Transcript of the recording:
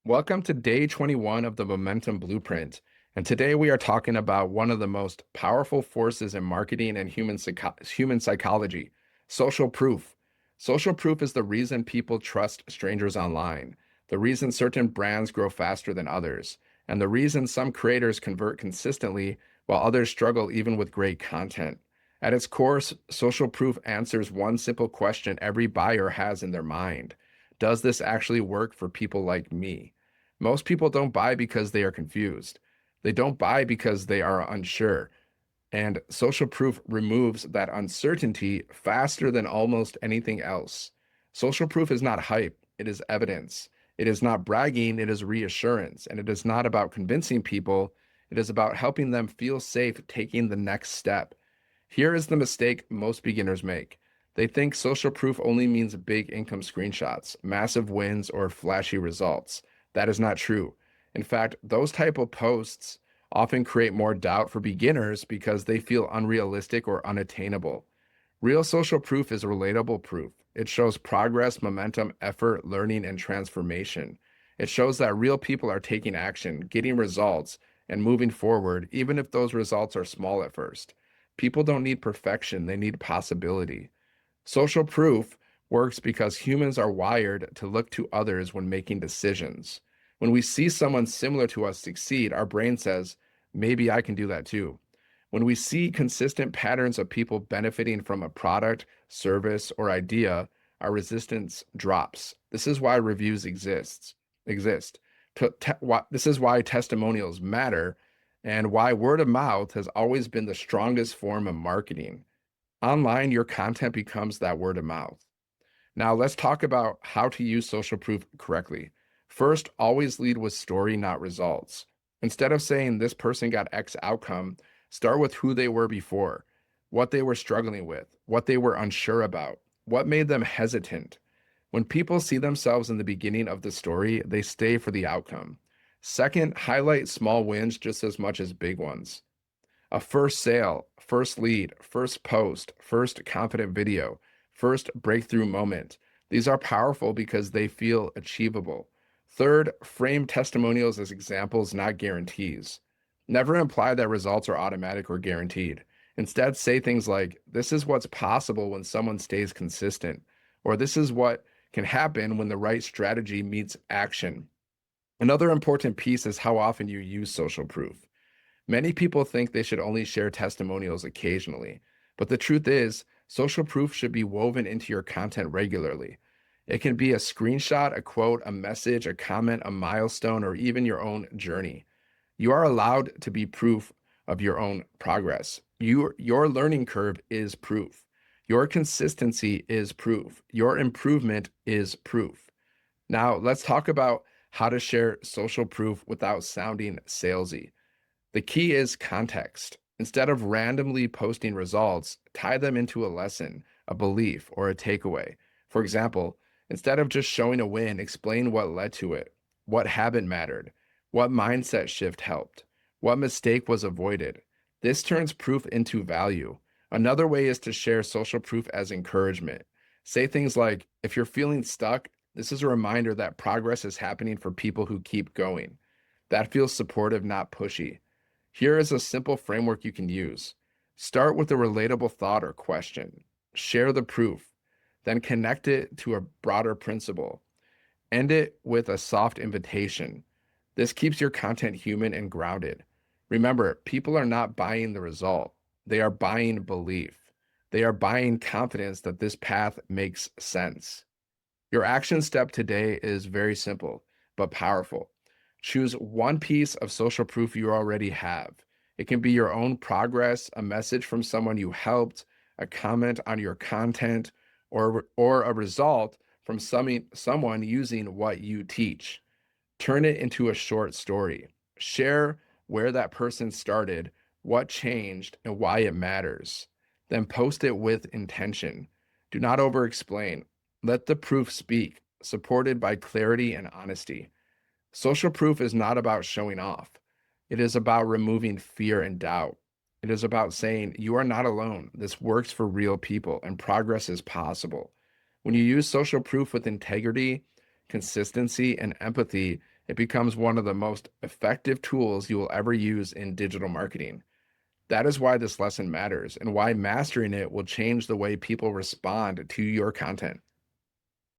Welcome to day 21 of the Momentum Blueprint. And today we are talking about one of the most powerful forces in marketing and human psychology, social proof. Social proof is the reason people trust strangers online, the reason certain brands grow faster than others, and the reason some creators convert consistently while others struggle even with great content. At its core, social proof answers one simple question every buyer has in their mind. Does this actually work for people like me? Most people don't buy because they are confused. They don't buy because they are unsure. And social proof removes that uncertainty faster than almost anything else. Social proof is not hype, it is evidence. It is not bragging, it is reassurance. And it is not about convincing people, it is about helping them feel safe taking the next step. Here is the mistake most beginners make. They think social proof only means big income screenshots, massive wins, or flashy results. That is not true. In fact, those type of posts often create more doubt for beginners because they feel unrealistic or unattainable. Real social proof is relatable proof. It shows progress, momentum, effort, learning, and transformation. It shows that real people are taking action, getting results, and moving forward, even if those results are small at first. People don't need perfection, they need possibility. Social proof works because humans are wired to look to others when making decisions. When we see someone similar to us succeed, our brain says, maybe I can do that too. When we see consistent patterns of people benefiting from a product, service, or idea, our resistance drops. This is why reviews exist. This is why testimonials matter and why word of mouth has always been the strongest form of marketing. Online, your content becomes that word of mouth. Now, let's talk about how to use social proof correctly. First, always lead with story, not results. Instead of saying this person got X outcome, start with who they were before, what they were struggling with, what they were unsure about, what made them hesitant. When people see themselves in the beginning of the story, they stay for the outcome. Second, highlight small wins just as much as big ones. A first sale, first lead, first post, first confident video, first breakthrough moment. These are powerful because they feel achievable. Third, frame testimonials as examples, not guarantees. Never imply that results are automatic or guaranteed. Instead, say things like, this is what's possible when someone stays consistent, or this is what can happen when the right strategy meets action. Another important piece is how often you use social proof. Many people think they should only share testimonials occasionally, but the truth is, social proof should be woven into your content regularly. It can be a screenshot, a quote, a message, a comment, a milestone, or even your own journey. You are allowed to be proof of your own progress. Your learning curve is proof. Your consistency is proof. Your improvement is proof. Now, let's talk about how to share social proof without sounding salesy. The key is context. Instead of randomly posting results, tie them into a lesson, a belief, or a takeaway. For example, instead of just showing a win, explain what led to it, what habit mattered, what mindset shift helped, what mistake was avoided. This turns proof into value. Another way is to share social proof as encouragement. Say things like, if you're feeling stuck, this is a reminder that progress is happening for people who keep going. That feels supportive, not pushy. Here is a simple framework you can use. Start with a relatable thought or question. Share the proof, then connect it to a broader principle. End it with a soft invitation. This keeps your content human and grounded. Remember, people are not buying the result. They are buying belief. They are buying confidence that this path makes sense. Your action step today is very simple, but powerful. Choose one piece of social proof you already have. It can be your own progress, a message from someone you helped, a comment on your content, or a result from someone using what you teach. Turn it into a short story. Share where that person started, what changed, and why it matters. Then post it with intention. Do not over explain. Let the proof speak, supported by clarity and honesty. Social proof is not about showing off. It is about removing fear and doubt. It is about saying, you are not alone. This works for real people and progress is possible. When you use social proof with integrity, consistency, and empathy, it becomes one of the most effective tools you will ever use in digital marketing. That is why this lesson matters and why mastering it will change the way people respond to your content.